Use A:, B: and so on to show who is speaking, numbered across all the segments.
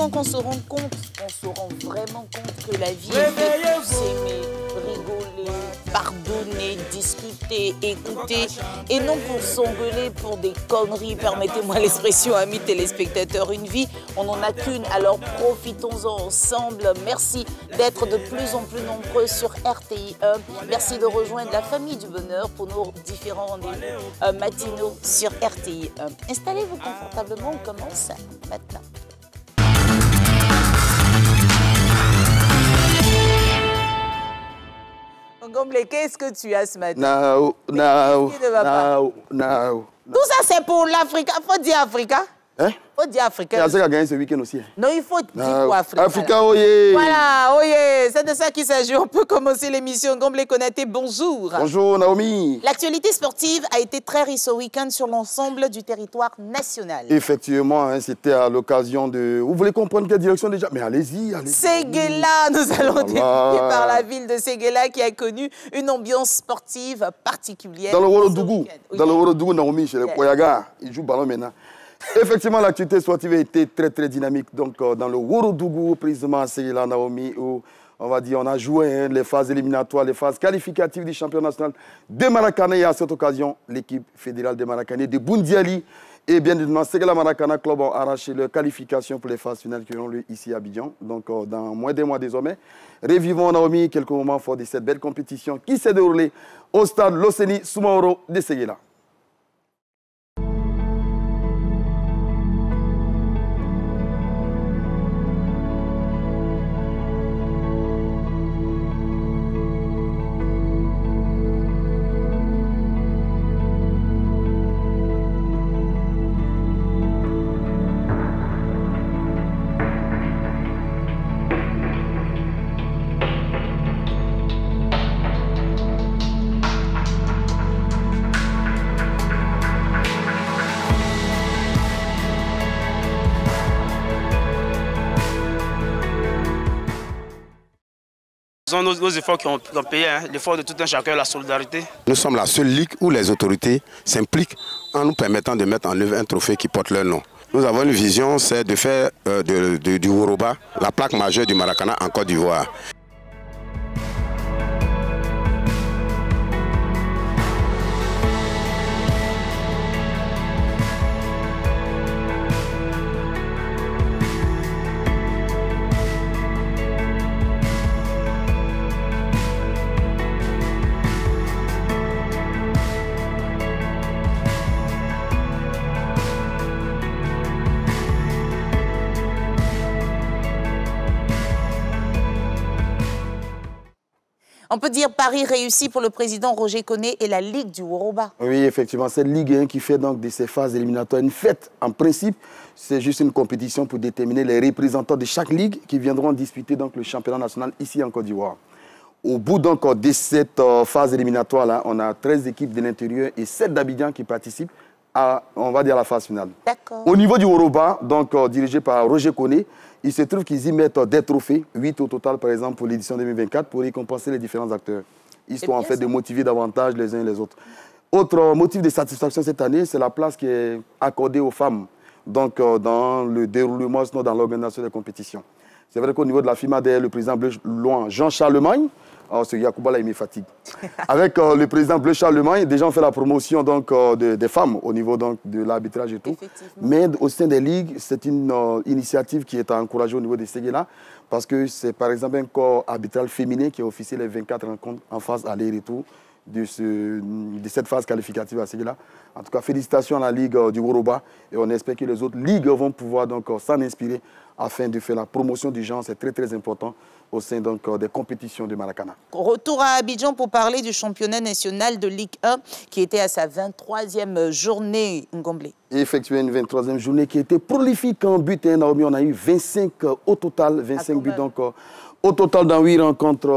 A: temps qu'on se rende compte, on se rend vraiment compte que la vie est faite pour s'aimer, rigoler, pardonner, discuter, écouter, et non pour s'engueuler pour des conneries. Permettez-moi l'expression, amis téléspectateurs, une vie, on n'en a qu'une, alors profitons-en ensemble. Merci d'être de plus en plus nombreux sur RTI 1. Merci de rejoindre la famille du bonheur pour nos différents rendez-vous matinaux sur RTI 1. Installez-vous confortablement, on commence maintenant. Ngomble, qu'est-ce que tu as ce matin?
B: No.
A: Tout ça, c'est pour l'Afrique. Faut dire Africa.
B: Hein?
A: Faut dire africain.
B: Il y a gagné ce week-end aussi.
A: Non, il faut dire pour Africa.
B: Africa, oye.
A: Voilà, oye. C'est de ça qu'il s'agit. On peut commencer l'émission. Ngomble Konaté, bonjour.
B: Bonjour, Naomi.
A: L'actualité sportive a été très riche ce week-end sur l'ensemble du territoire national.
B: Effectivement, hein, c'était à l'occasion de... Vous voulez comprendre quelle direction déjà? Mais allez-y, allez-y.
A: Séguéla, nous allons débuter par la ville de Séguéla qui a connu une ambiance sportive particulière.
B: Dans le Worodougou, Naomi, chez les Poyaga, il joue ballon maintenant. Effectivement, l'activité sportive a été très dynamique. Donc, dans le Worodougou, précisément à Séguéla, Naomi, où on va dire, on a joué les phases éliminatoires, les phases qualificatives du championnat national de Maracana. Et à cette occasion, l'équipe fédérale de Maracana de Boundiali et bien évidemment, Séguéla Maracana Club ont arraché leur qualification pour les phases finales qui auront lieu ici à Abidjan. Donc, dans moins d'un mois désormais, revivons, Naomi, quelques moments forts de cette belle compétition qui s'est déroulée au stade Loseni Soumaoro de Séguéla.
C: Nos efforts qui ont payé, hein, l'effort de tout un chacun, la solidarité.
D: Nous sommes la seule ligue où les autorités s'impliquent en nous permettant de mettre en œuvre un trophée qui porte leur nom. Nous avons une vision, c'est de faire du Woroba la plaque majeure du Maracana en Côte d'Ivoire.
A: On peut dire Paris réussi pour le président Roger Koné et la Ligue du Woroba.
B: Oui, effectivement, cette Ligue 1 qui fait donc de ces phases éliminatoires une fête. En principe, c'est juste une compétition pour déterminer les représentants de chaque ligue qui viendront disputer donc le championnat national ici en Côte d'Ivoire. Au bout donc de cette phase éliminatoire-là, on a 13 équipes de l'intérieur et 7 d'Abidjan qui participent à, on va dire, la phase finale.
A: D'accord.
B: Au niveau du Woroba, donc dirigé par Roger Koné, il se trouve qu'ils y mettent des trophées, 8 au total par exemple pour l'édition 2024, pour récompenser les différents acteurs, histoire en fait de motiver davantage les uns et les autres. Autre motif de satisfaction cette année, c'est la place qui est accordée aux femmes, donc dans le déroulement, sinon dans l'organisation des compétitions. C'est vrai qu'au niveau de la FIMA, derrière le président Bleu Loin, Jean Charlemagne, ce Yacouba là, il me fatigue. Avec le président Bleu Charlemagne, déjà on fait la promotion donc, des femmes au niveau donc, de l'arbitrage et tout. Mais au sein des ligues, c'est une initiative qui est encouragée au niveau des Séguéla parce que c'est par exemple un corps arbitral féminin qui a officié les 24 rencontres en phase aller-retour de cette phase qualificative à Séguéla. En tout cas, félicitations à la Ligue du Woroba et on espère que les autres ligues vont pouvoir donc s'en inspirer afin de faire la promotion du genre. C'est très important au sein donc, des compétitions de Maracana.
A: Retour à Abidjan pour parler du championnat national de Ligue 1 qui était à sa 23e journée, Ngomble.
B: Effectivement, une 23e journée qui était prolifique en but. Naomi, on a eu 25 au total, 25 buts donc, au total dans 8 rencontres,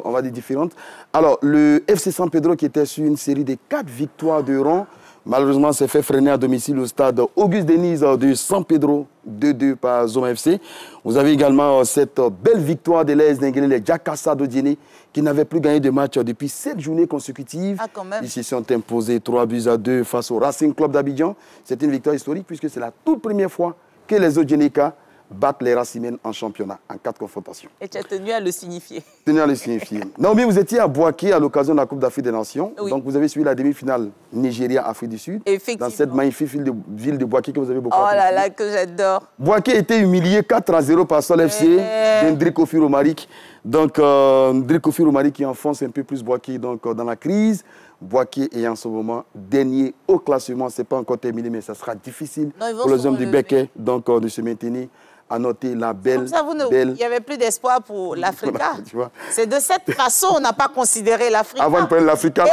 B: on va dire, différentes. Alors, le FC San Pedro qui était sur une série de 4 victoires de rang, malheureusement, s'est fait freiner à domicile au stade Auguste Denise de San Pedro, 2-2 par Zoma FC. Vous avez également cette belle victoire de l'AS Nenguele, les Jakassa d'Odiene, qui n'avaient plus gagné de match depuis 7 journées consécutives.
A: Ah, quand même.
B: Ils se sont imposés 3-2 face au Racing Club d'Abidjan. C'est une victoire historique puisque c'est la toute première fois que les Odienika battre les Racimènes en championnat, en 4 confrontations.
A: Et tu as tenu à le signifier.
B: Tenu à le signifier. Naomi, vous étiez à Bouaké à l'occasion de la Coupe d'Afrique des Nations.
A: Oui.
B: Donc, vous avez suivi la demi-finale Nigeria-Afrique du Sud.
A: Effectivement.
B: Dans cette magnifique ville de Bouaké que vous avez beaucoup
A: Oh
B: appréciée.
A: là là, que j'adore.
B: Bouaké a été humilié 4-0 par Sol FC d'Hendrik Kofi Romaric. Donc, Hendrik Kofi Romaric qui enfonce un peu plus Bouaké dans la crise. Bouaké est en ce moment dernier au classement. Ce n'est pas encore terminé, mais ça sera difficile pour les hommes du Béquet de se maintenir. À noter la belle.
A: Comme ça, il n'y avait plus d'espoir pour l'Africa.
B: Voilà,
A: c'est de cette façon qu'on n'a pas considéré l'Africa.
B: Avant de prendre l'Africa.
A: Et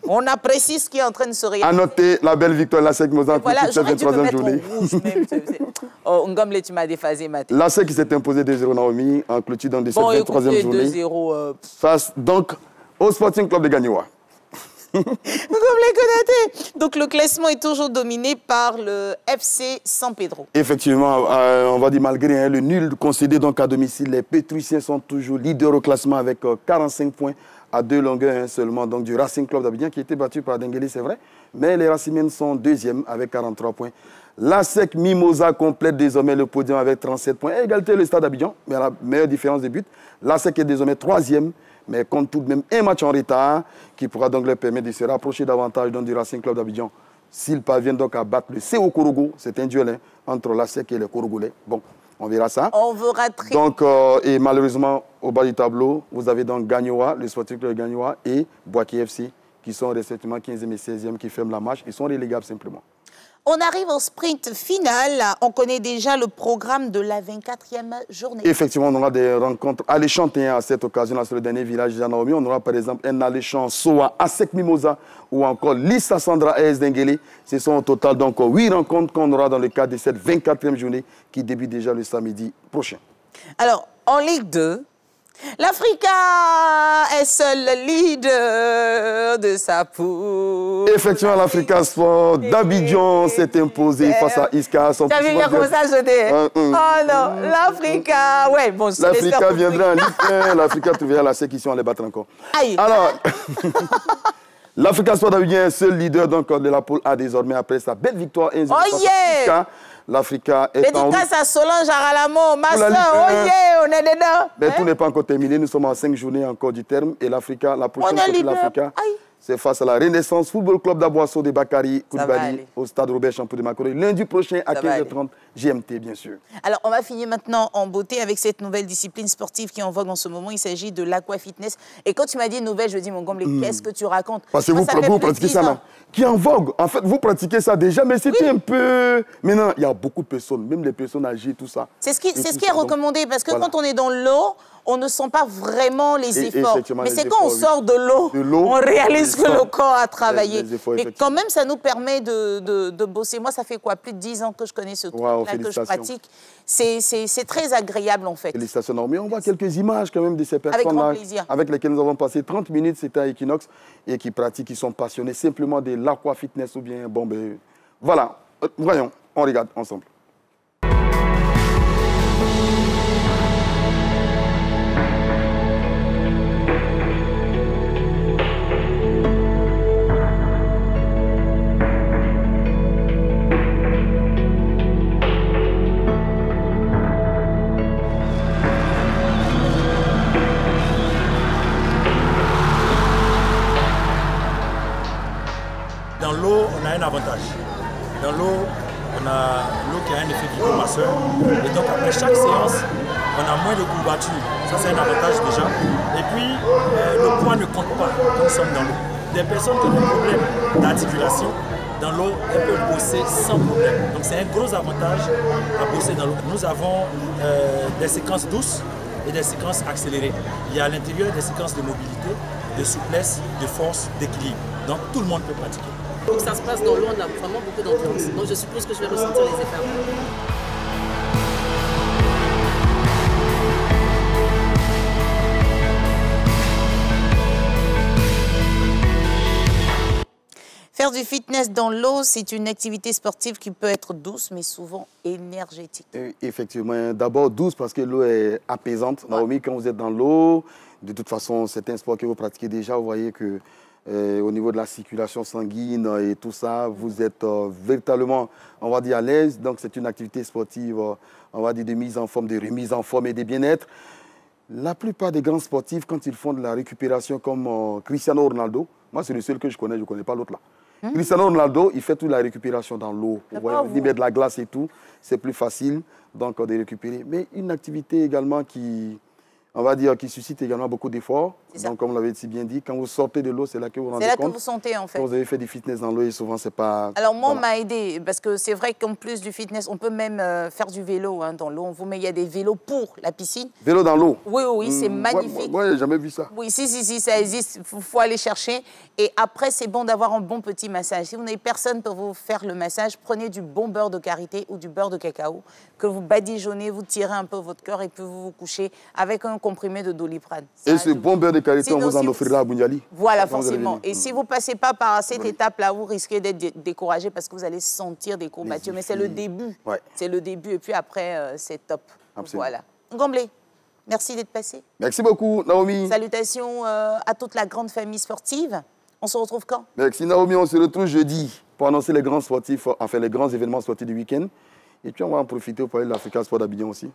A: on apprécie ce qui est en train de se réaliser.
B: À noter la belle victoire de l'ASEC Mozambique
A: voilà,
B: pour cette 23e journée.
A: Oh, Ngomble, tu m'as déphasé, Mathé.
B: L'ASEC qui s'est imposé 2-0 Naomi en clôture dans cette 23e journée.
A: 2-0.
B: Face donc au Sporting Club de Gagnoa.
A: Donc le classement est toujours dominé par le FC San Pedro.
B: Effectivement, on va dire malgré le nul concédé donc à domicile, les Pétruiciens sont toujours leaders au classement avec 45 points à 2 longueurs seulement donc du Racing Club d'Abidjan qui a été battu par Dengueli, c'est vrai. Mais les Racimènes sont deuxièmes avec 43 points. L'ASEC Mimosa complète désormais le podium avec 37 points. Égalité le Stade d'Abidjan, mais à la meilleure différence de but. L'ASEC est désormais troisième, mais compte tout de même un match en retard qui pourra donc leur permettre de se rapprocher davantage du Racing Club d'Abidjan. S'ils parviennent donc à battre le CO Korogo, c'est un duel entre l'ASEC et les Korogolais. Bon, on verra ça.
A: On verra très.
B: Donc, et malheureusement, au bas du tableau, vous avez donc Gagnoa, le Sporting Club de Gagnoa et Bouaké FC qui sont respectivement 15e et 16e qui ferment la marche. Ils sont relégables simplement.
A: On arrive au sprint final. On connaît déjà le programme de la 24e journée.
B: Effectivement, on aura des rencontres alléchantes à cette occasion sur le dernier village de Naomi. On aura par exemple un alléchant Soa ASEC Mimosa ou encore Lissa Sandra AS Dengueli. Ce sont au total donc 8 rencontres qu'on aura dans le cadre de cette 24e journée qui débute déjà le samedi prochain.
A: Alors, en Ligue 2, l'Africa est seul leader de sa poule.
B: Effectivement, l'Africa Sport d'Abidjan s'est imposé face à Iska.
A: Tu as vu, il y a commencé à jeter. Oh non, l'Africa. Ouais, bon,
B: l'Africa viendra en Ligue 1. L'Africa trouvera la séquence, on les battre encore.
A: Aïe.
B: Alors, l'Africa Sport d'Abidjan est seul leader donc, de la poule A désormais après sa belle victoire 1-0 face à Iska. L'Africa est en route.
A: Dédicace à Solange Aralamo, ma soeur, on est dedans.
B: Mais tout n'est pas encore terminé, nous sommes à 5 journées encore du terme. Et l'Africa, la prochaine sortie de l'Africa, c'est face à la Renaissance Football Club d'Aboisseau de Bakary Koulibaly au stade Robert Champoux de Makoro. Lundi prochain à 15h30, GMT bien sûr.
A: Alors on va finir maintenant en beauté avec cette nouvelle discipline sportive qui est en vogue en ce moment. Il s'agit de l'aquafitness. Et quand tu m'as dit nouvelle, je dis mon Ngomble, qu'est-ce que tu racontes?
B: Parce que vous pratiquez ça là. Qui est en vogue. En fait, vous pratiquez ça déjà, mais c'était un peu... Maintenant, il y a beaucoup de personnes, même les personnes âgées, tout ça.
A: C'est ce qui est recommandé, parce que quand on est dans l'eau, on ne sent pas vraiment les efforts. Mais c'est quand on sort de l'eau, on réalise que le corps a travaillé. Mais quand même, ça nous permet de bosser. Moi, ça fait quoi? Plus de 10 ans que je connais ce truc-là, que je pratique. C'est très agréable, en fait.
B: Félicitations. Mais on voit quelques images quand même de ces personnes avec lesquelles nous avons passé 30 minutes. C'était à Equinox et qui pratiquent, qui sont passionnés simplement de l'aquafitness ou bien... Bon, ben, voilà. Voyons, on regarde ensemble.
E: Dans l'eau, on a un avantage. Dans l'eau, on a l'eau qui a un effet vibromasseur. Et donc, après chaque séance, on a moins de courbatures. Ça, c'est un avantage déjà. Et puis, le poids ne compte pas quand nous sommes dans l'eau. Des personnes qui ont des problèmes d'articulation, dans l'eau, elles peuvent bosser sans problème. Donc, c'est un gros avantage à bosser dans l'eau. Nous avons des séquences douces et des séquences accélérées. Il y a à l'intérieur des séquences de mobilité, de souplesse, de force, d'équilibre. Donc, tout le monde peut pratiquer.
F: Donc ça se passe dans l'eau, on a vraiment beaucoup d'endurance. Donc je suppose que je vais ressentir les effets.
A: Faire du fitness dans l'eau, c'est une activité sportive qui peut être douce, mais souvent énergétique.
B: Effectivement, d'abord douce parce que l'eau est apaisante. Naomi, quand vous êtes dans l'eau, de toute façon, c'est un sport que vous pratiquez déjà. Vous voyez que au niveau de la circulation sanguine et tout ça, vous êtes véritablement, on va dire, à l'aise. Donc, c'est une activité sportive, on va dire, de mise en forme, de remise en forme et de bien-être. La plupart des grands sportifs, quand ils font de la récupération comme Cristiano Ronaldo, moi, c'est le seul que je ne connais pas l'autre là. Cristiano Ronaldo, il fait toute la récupération dans l'eau. Il met de la glace et tout, c'est plus facile donc, de récupérer. Mais une activité également qui, on va dire, qui suscite également beaucoup d'efforts. Donc, comme vous l'avez si bien dit, quand vous sortez de l'eau, c'est là que vous vous rendez compte.
A: C'est là que vous sentez, en fait.
B: Quand vous avez fait du fitness dans l'eau, et souvent, c'est pas...
A: Alors, moi, on m'a aidé, parce que c'est vrai qu'en plus du fitness, on peut même faire du vélo dans l'eau. On vous met, il y a des vélos pour la piscine.
B: Vélo dans l'eau?
A: Oui, oui, c'est magnifique.
B: Moi, j'ai jamais vu ça.
A: Oui, si, ça existe. Il faut aller chercher. Et après, c'est bon d'avoir un bon petit massage. Si vous n'avez personne pour vous faire le massage, prenez du bon beurre de karité ou du beurre de cacao que vous badigeonnez, vous tirez un peu votre cœur et puis vous vous couchez avec un comprimé de Doliprane.
B: Et ce bon beurre de karité, on vous en offrira à Bundiali?
A: Voilà, forcément. Et si vous ne passez pas par cette étape-là, vous risquez d'être découragé parce que vous allez sentir des courbatures. Mais c'est le début. Ouais. C'est le début. Et puis après, c'est top. Absolument. Voilà. Ngomblé, merci d'être passé.
B: Merci beaucoup, Naomi.
A: Salutations à toute la grande famille sportive. On se retrouve quand?
B: Merci, Naomi. On se retrouve jeudi pour annoncer les grands sportifs, enfin les grands événements sportifs du week-end. Et puis, on va en profiter pour parler de l'Africa Sport d'Abidjan aussi.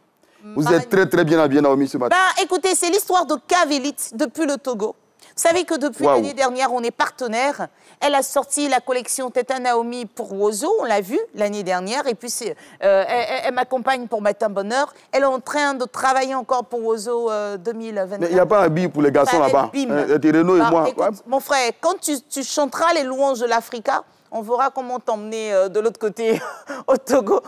B: Vous êtes très, très bien habillé, Naomi, ce matin.
A: Écoutez, c'est l'histoire de Kavelit depuis le Togo. Vous savez que depuis l'année dernière, on est partenaire. Elle a sorti la collection Teta Naomi pour Wozo, on l'a vu l'année dernière. Et puis, elle m'accompagne pour Matin Bonheur. Elle est en train de travailler encore pour Wozo 2024.
B: Mais il n'y a pas un bim pour les garçons là-bas. Renaud et moi.
A: Écoute, mon frère, quand tu chanteras les louanges de l'Africa, on verra comment t'emmener de l'autre côté au Togo.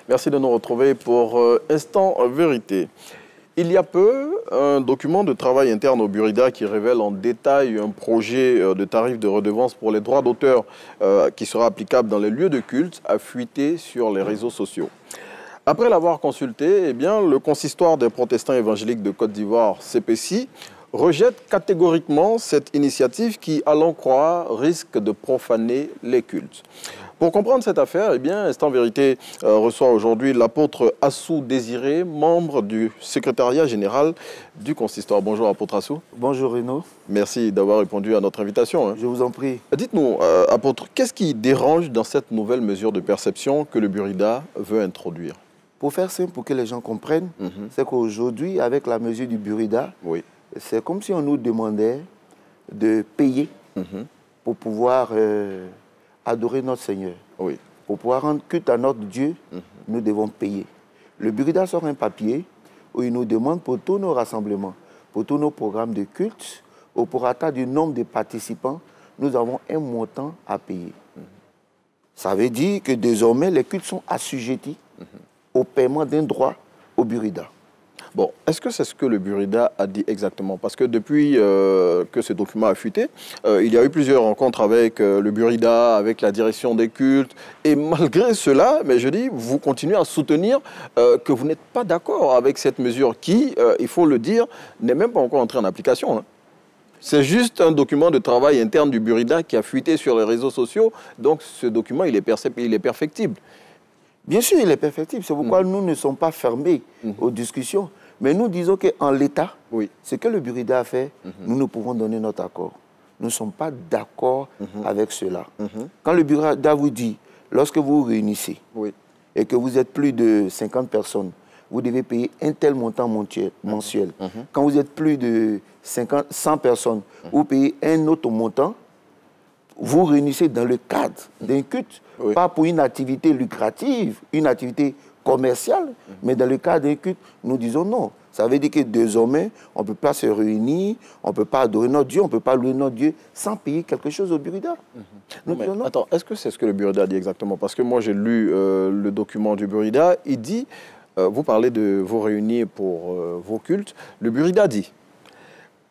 G: Merci de nous retrouver pour Instant Vérité. Il y a peu, un document de travail interne au Burida qui révèle en détail un projet de tarif de redevance pour les droits d'auteur qui sera applicable dans les lieux de culte a fuité sur les réseaux sociaux. Après l'avoir consulté, eh bien, le consistoire des protestants évangéliques de Côte d'Ivoire, CPC, rejette catégoriquement cette initiative qui, à l'en croire, risque de profaner les cultes. Pour comprendre cette affaire, eh bien, Instant Vérité reçoit aujourd'hui l'apôtre Assou Désiré, membre du secrétariat général du consistoire. Bonjour, apôtre Assou.
H: Bonjour, Renaud.
G: Merci d'avoir répondu à notre invitation.
H: Je vous en prie.
G: Dites-nous, apôtre, qu'est-ce qui dérange dans cette nouvelle mesure de perception que le Burida veut introduire?
H: Pour faire simple, pour que les gens comprennent, c'est qu'aujourd'hui, avec la mesure du Burida, c'est comme si on nous demandait de payer pour pouvoir adorer notre Seigneur. Pour pouvoir rendre culte à notre Dieu, nous devons payer. Le Burida sort un papier où il nous demande pour tous nos rassemblements, pour tous nos programmes de culte, au prorata du nombre de participants, nous avons un montant à payer. Ça veut dire que désormais, les cultes sont assujettis au paiement d'un droit au Burida.
G: Bon, est-ce que c'est ce que le Burida a dit exactement? Parce que depuis que ce document a fuité, il y a eu plusieurs rencontres avec le Burida, avec la direction des cultes. Et malgré cela, mais je dis, vous continuez à soutenir que vous n'êtes pas d'accord avec cette mesure qui, il faut le dire, n'est même pas encore entrée en application. Hein. C'est juste un document de travail interne du Burida qui a fuité sur les réseaux sociaux. Donc ce document, il est perfectible.
H: Bien sûr, il est perfectible. C'est pourquoi nous ne sommes pas fermés aux discussions. Mais nous disons qu'en l'état, ce que le Burida a fait, nous ne pouvons donner notre accord. Nous ne sommes pas d'accord avec cela. Quand le Burida vous dit, lorsque vous vous réunissez et que vous êtes plus de 50 personnes, vous devez payer un tel montant mensuel. Quand vous êtes plus de 100 personnes, vous payez un autre montant. Vous réunissez dans le cadre d'un culte, pas pour une activité lucrative, une activité commerciale, mais dans le cadre d'un culte, nous disons non. Ça veut dire que désormais, on ne peut pas se réunir, on ne peut pas adorer notre Dieu, on ne peut pas louer notre Dieu sans payer quelque chose au Burida.
G: Attends, est-ce que c'est ce que le Burida dit exactement? Parce que moi, j'ai lu le document du Burida. Il dit, vous parlez de vous réunir pour vos cultes. Le Burida dit,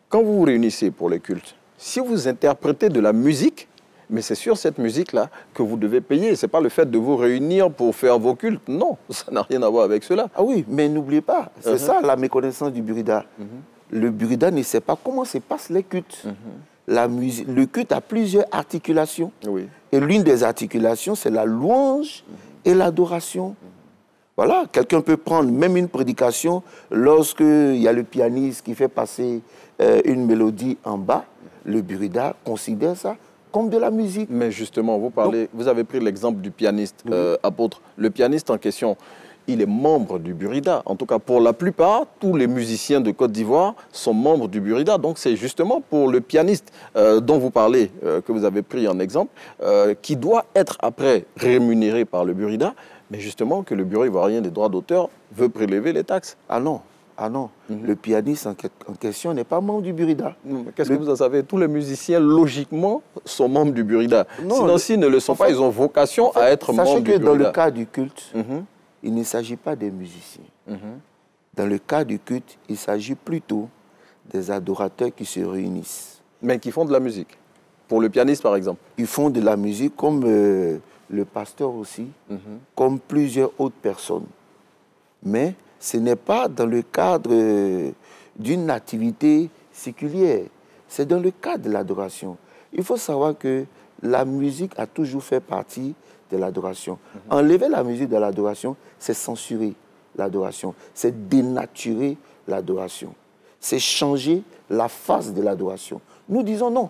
G: quand vous vous réunissez pour les cultes, si vous interprétez de la musique, mais c'est sur cette musique-là que vous devez payer. Ce n'est pas le fait de vous réunir pour faire vos cultes. Non, ça n'a rien à voir avec cela.
H: Ah oui, mais n'oubliez pas, c'est ça la méconnaissance du Burida. Le Burida ne sait pas comment se passent les cultes. Le culte a plusieurs articulations. Et l'une des articulations, c'est la louange et l'adoration. Voilà, quelqu'un peut prendre même une prédication lorsqu'il y a le pianiste qui fait passer une mélodie en bas. Le Burida considère ça comme de la musique.
G: Mais justement, vous avez pris l'exemple du pianiste, apôtre. Le pianiste en question, il est membre du Burida. En tout cas, pour la plupart, tous les musiciens de Côte d'Ivoire sont membres du Burida. Donc, c'est justement pour le pianiste dont vous parlez, que vous avez pris en exemple, qui doit être après rémunéré par le Burida, mais justement que le Bureau ivoirien des droits d'auteur veut prélever les taxes.
H: Ah non. Ah non, le pianiste en question n'est pas membre du Burida.
G: Qu'est-ce que vous en savez? Tous les musiciens, logiquement, sont membres du Burida. Sinon, s'ils ne le sont pas, ils ont vocation à être membres du Burida.
H: Sachez que dans le cas du culte, il ne s'agit pas des musiciens. Dans le cas du culte, il s'agit plutôt des adorateurs qui se réunissent.
G: Mais qui font de la musique. Pour le pianiste, par exemple.
H: Ils font de la musique comme le pasteur aussi, comme plusieurs autres personnes. Mais ce n'est pas dans le cadre d'une activité séculière. C'est dans le cadre de l'adoration. Il faut savoir que la musique a toujours fait partie de l'adoration. Enlever la musique de l'adoration, c'est censurer l'adoration. C'est dénaturer l'adoration. C'est changer la face de l'adoration. Nous disons non.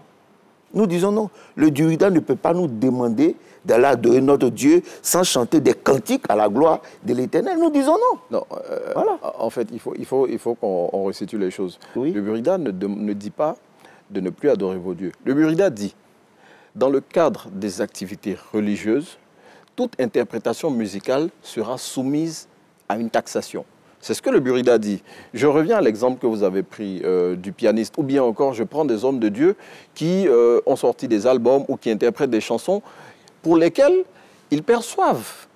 H: Nous disons non. Le Burida ne peut pas nous demander d'aller adorer notre Dieu sans chanter des cantiques à la gloire de l'Éternel. Nous disons non.
G: Non, voilà. En fait, il faut qu'on resitue les choses. Oui. Le Burida ne dit pas de ne plus adorer vos dieux. Le Burida dit, dans le cadre des activités religieuses, toute interprétation musicale sera soumise à une taxation. C'est ce que le Burida dit. Je reviens à l'exemple que vous avez pris du pianiste, ou bien encore, je prends des hommes de Dieu qui ont sorti des albums ou qui interprètent des chansons pour lesquelles ils perçoivent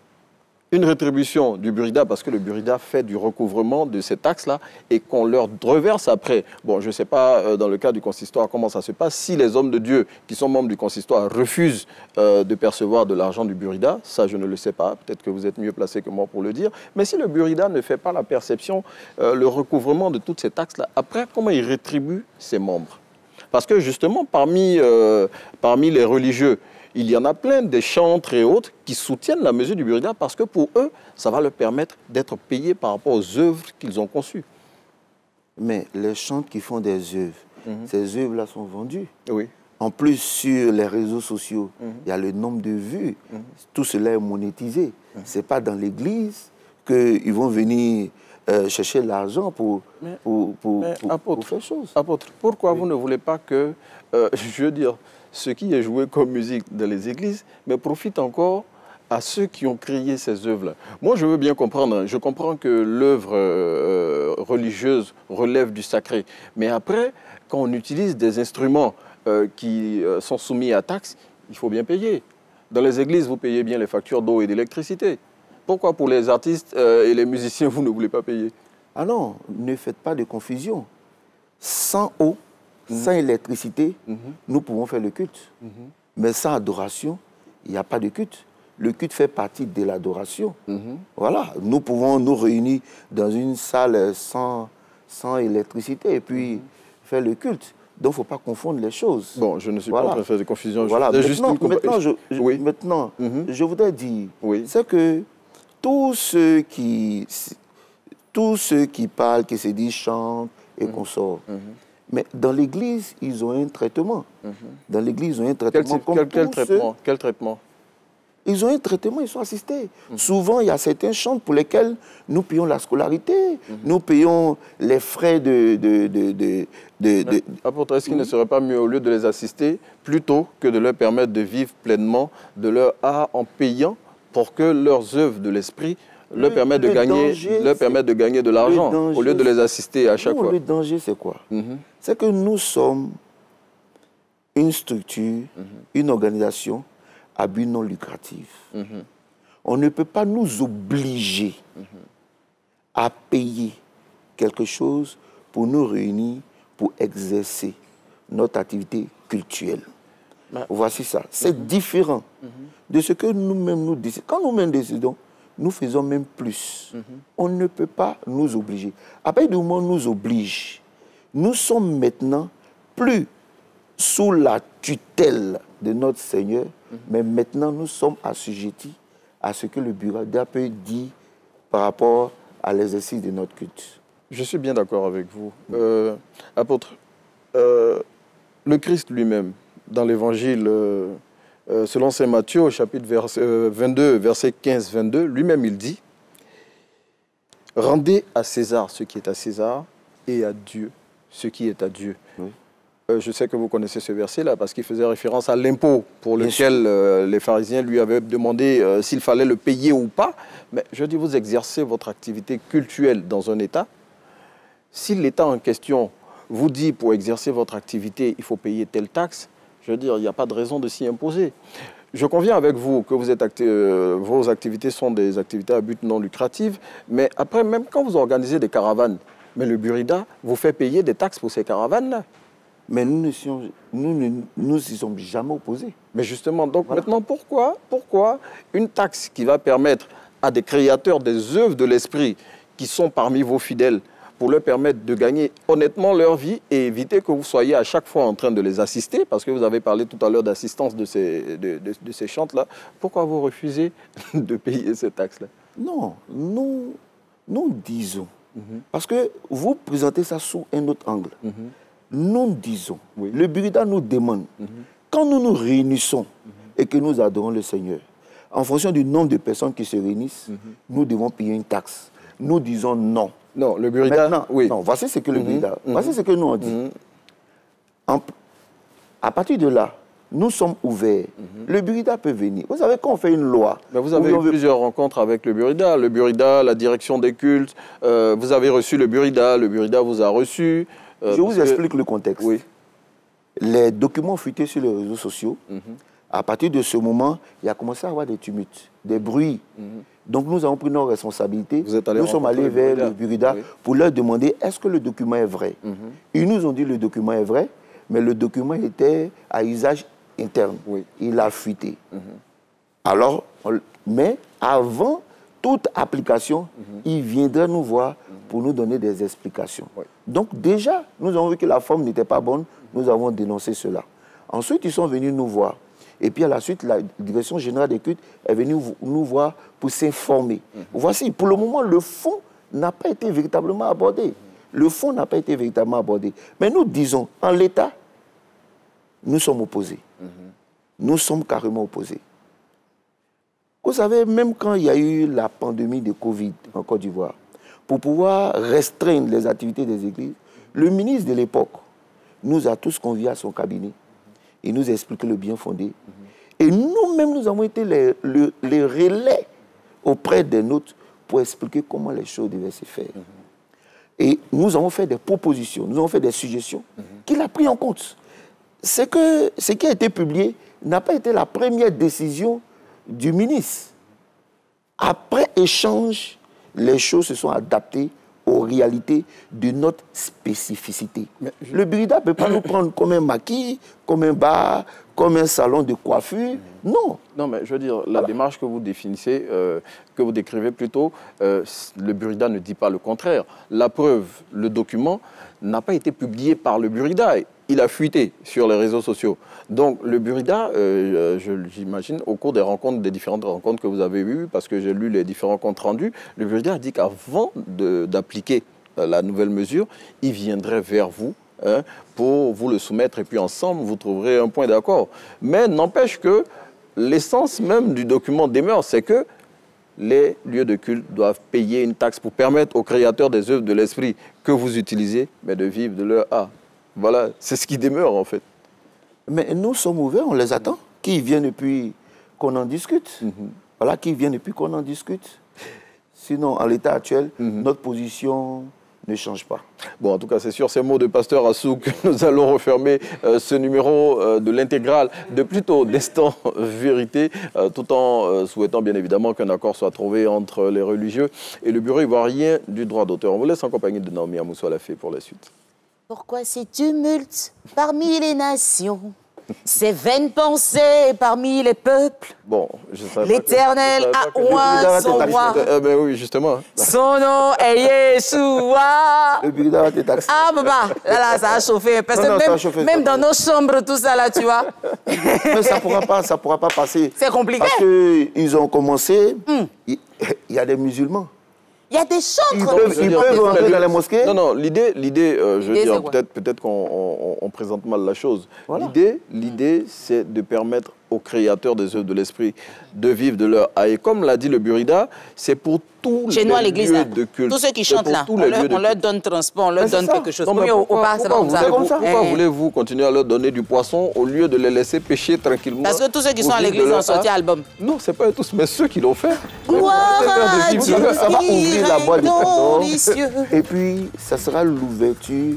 G: une rétribution du Burida, parce que le Burida fait du recouvrement de ces taxes-là et qu'on leur reverse après. Bon, je ne sais pas, dans le cas du consistoire, comment ça se passe. Si les hommes de Dieu qui sont membres du consistoire refusent de percevoir de l'argent du Burida, ça, je ne le sais pas. Peut-être que vous êtes mieux placé que moi pour le dire. Mais si le Burida ne fait pas la perception, le recouvrement de toutes ces taxes-là, après, comment il rétribue ses membres? Parce que justement, parmi les religieux, il y en a plein, des chantres et autres, qui soutiennent la mesure du Burida parce que pour eux, ça va leur permettre d'être payés par rapport aux œuvres qu'ils ont conçues.
H: Mais les chantres qui font des œuvres, ces œuvres-là sont vendues.
G: Oui.
H: En plus, sur les réseaux sociaux, il y a le nombre de vues. Tout cela est monétisé. Ce n'est pas dans l'église qu'ils vont venir chercher l'argent pour faire chose.
G: Apôtre, pourquoi vous ne voulez pas que, je veux dire, ce qui est joué comme musique dans les églises, mais profite encore à ceux qui ont créé ces œuvres-là? Moi, je veux bien comprendre. Je comprends que l'œuvre religieuse relève du sacré. Mais après, quand on utilise des instruments qui sont soumis à taxes, il faut bien payer. Dans les églises, vous payez bien les factures d'eau et d'électricité. Pourquoi pour les artistes et les musiciens, vous ne voulez pas payer?
H: Ah non, ne faites pas de confusion. Sans eau, sans électricité, nous pouvons faire le culte. Mais sans adoration, il n'y a pas de culte. Le culte fait partie de l'adoration. Voilà, nous pouvons nous réunir dans une salle sans électricité et puis faire le culte. Donc, il ne faut pas confondre les choses.
G: Bon, je ne suis pas en train de faire de confusion.
H: Voilà. Maintenant, je voudrais dire, c'est que tous ceux qui parlent, qui se disent chantent et consortent, mais dans l'Église, ils ont un traitement. Dans l'Église, ils ont un traitement.
G: Quel traitement?
H: Ils ont un traitement, ils sont assistés. Souvent, il y a certains chants pour lesquels nous payons la scolarité, nous payons les frais
G: Apôtre, est-ce qu'il ne serait pas mieux, au lieu de les assister, plutôt que de leur permettre de vivre pleinement de leur art en payant pour que leurs œuvres de l'esprit leur permettent de gagner de l'argent, au lieu de les assister à chaque fois?
H: Le danger, c'est quoi? C'est que nous sommes une structure, une organisation à but non lucratif. On ne peut pas nous obliger à payer quelque chose pour nous réunir, pour exercer notre activité culturelle. Voici ça. C'est différent de ce que nous-mêmes nous décidons. Quand nous-mêmes décidons, nous faisons même plus. On ne peut pas nous obliger. À partir du moment où on nous oblige, nous sommes maintenant plus sous la tutelle de notre Seigneur, mais maintenant nous sommes assujettis à ce que le Burida peut dire par rapport à l'exercice de notre culte.
G: Je suis bien d'accord avec vous. Apôtre, le Christ lui-même, dans l'évangile, selon saint Matthieu, au chapitre 22, verset 15-22, lui-même il dit « Rendez à César ce qui est à César et à Dieu ce qui est à Dieu. Oui. » Je sais que vous connaissez ce verset-là parce qu'il faisait référence à l'impôt pour lequel les pharisiens lui avaient demandé s'il fallait le payer ou pas. Mais je dis, vous exercez votre activité cultuelle dans un État. Si l'État en question vous dit pour exercer votre activité, il faut payer telle taxe, je veux dire, il n'y a pas de raison de s'y imposer. Je conviens avec vous que vous êtes vos activités sont des activités à but non lucratif, mais après, même quand vous organisez des caravanes, mais le Burida vous fait payer des taxes pour ces caravanes-là.
H: Mais nous n'y sommes jamais opposés.
G: Mais justement, donc maintenant, pourquoi une taxe qui va permettre à des créateurs des œuvres de l'esprit qui sont parmi vos fidèles, pour leur permettre de gagner honnêtement leur vie et éviter que vous soyez à chaque fois en train de les assister, parce que vous avez parlé tout à l'heure d'assistance de ces chantes-là, pourquoi vous refusez de payer ces taxes-là?
H: Non, nous disons, parce que vous présentez ça sous un autre angle. Nous disons, le Burida nous demande, quand nous nous réunissons et que nous adorons le Seigneur, en fonction du nombre de personnes qui se réunissent, nous devons payer une taxe. Nous disons non.
G: Non, le Burida,
H: maintenant, non, voici ce que le Burida, voici ce que nous on dit. À partir de là, nous sommes ouverts. Le Burida peut venir. Vous savez, quand on fait une loi...
G: Mais vous avez eu plusieurs rencontres avec le Burida, la direction des cultes, vous avez reçu le Burida vous a reçu...
H: Je vous explique le contexte. Oui. Les documents fuités sur les réseaux sociaux, à partir de ce moment, il a commencé à y avoir des tumultes, des bruits. Donc nous avons pris nos responsabilités. Nous sommes allés vers le Burida pour leur demander est-ce que le document est vrai. Ils nous ont dit que le document est vrai, mais le document était à usage interne. Il a fuité. Alors, mais avant toute application, il viendrait nous voir pour nous donner des explications. Donc déjà, nous avons vu que la forme n'était pas bonne, nous avons dénoncé cela. Ensuite, ils sont venus nous voir. Et puis à la suite, la direction générale des cultes est venue nous voir pour s'informer. Voici, pour le moment, le fond n'a pas été véritablement abordé. Le fond n'a pas été véritablement abordé. Mais nous disons, en l'État, nous sommes opposés. Nous sommes carrément opposés. Vous savez, même quand il y a eu la pandémie de Covid en Côte d'Ivoire, pour pouvoir restreindre les activités des églises, le ministre de l'époque nous a tous conviés à son cabinet. Il nous a expliqué le bien fondé. Et nous-mêmes, nous avons été les relais auprès des nôtres pour expliquer comment les choses devaient se faire. Et nous avons fait des propositions, nous avons fait des suggestions qu'il a pris en compte. Ce qui a été publié n'a pas été la première décision du ministre. Après échange, les choses se sont adaptées aux réalités de notre spécificité. Le Burida ne peut pas nous prendre comme un maquis, comme un bar, comme un salon de coiffure. Non.
G: Non, mais je veux dire, la démarche que vous définissez, que vous décrivez plutôt, le Burida ne dit pas le contraire. La preuve, le document n'a pas été publié par le Burida. Il a fuité sur les réseaux sociaux. Donc, le Burida, j'imagine, au cours des différentes rencontres que vous avez eues, parce que j'ai lu les différents comptes rendus, le Burida a dit qu'avant d'appliquer la nouvelle mesure, il viendrait vers vous pour vous le soumettre et puis ensemble, vous trouverez un point d'accord. Mais n'empêche que l'essence même du document demeure, c'est que les lieux de culte doivent payer une taxe pour permettre aux créateurs des œuvres de l'esprit que vous utilisez, mais de vivre de leur art. Voilà, c'est ce qui demeure en fait.
H: Mais nous sommes ouverts, on les attend. Qui viennent et puis qu'on en discute. Voilà, qui viennent et puis qu'on en discute. Sinon, à l'état actuel, notre position ne change pas.
G: Bon, en tout cas, c'est sur ces mots de Pasteur Assou que nous allons refermer ce numéro de l'intégrale de plutôt d'Instant Vérité, tout en souhaitant bien évidemment qu'un accord soit trouvé entre les religieux et le Bureau ivoirien du droit d'auteur. On vous laisse en compagnie de Naomi Amousso Lafay pour la suite.
A: Pourquoi ces tumultes parmi les nations, ces vaines pensées parmi les peuples?
G: Bon,
A: l'Éternel a oint son roi.
G: Ben oui, justement.
A: Son nom est Yeshua.
H: Le Burida va te taxer.
A: Ah, papa, là, ça a chauffé. Parce que même dans nos chambres, tout ça, là, tu vois.
H: Mais ça ne pourra pas passer.
A: C'est compliqué.
H: Parce qu'ils ont commencé, il y a des musulmans
A: Il y a des chantres.
H: Ils peuvent rentrer dans les mosquées.
G: Non, l'idée, je veux dire, peut-être qu'on présente mal la chose. Voilà. L'idée, c'est de permettre aux créateurs des œuvres de l'esprit de vivre de leur art. Et comme l'a dit le Burida, c'est pour tous les lieux de culte.
A: Tous ceux qui chantent là, on leur donne transport, on leur donne quelque chose.
G: Pourquoi voulez-vous continuer à leur donner du poisson au lieu de les laisser pêcher tranquillement?
A: Parce que tous ceux qui sont à l'église ont sorti album.
G: Non, c'est pas tous, mais ceux qui l'ont fait.
H: Ça va ouvrir la boîte de Pandore. Et puis, ça sera l'ouverture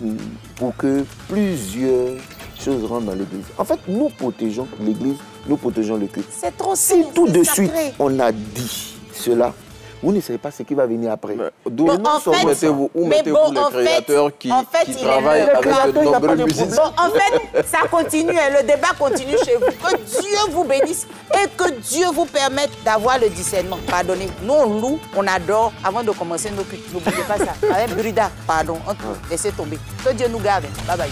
H: pour que plusieurs choses rentrent dans l'église. En fait, nous protégeons l'église, nous protégeons le culte.
A: C'est trop
H: si tout de suite, on a dit cela, vous ne savez pas ce qui va venir après.
G: Où mettez-vous les créateurs qui travaillent avec de nombreux musiciens?
A: En fait, ça continue, le débat continue chez vous. Que Dieu vous bénisse et que Dieu vous permette d'avoir le discernement. Pardonnez, nous on loue, on adore avant de commencer nos cultes. N'oubliez pas ça. Avec Burida, pardon, laissez tomber. Que Dieu nous garde. Bye bye.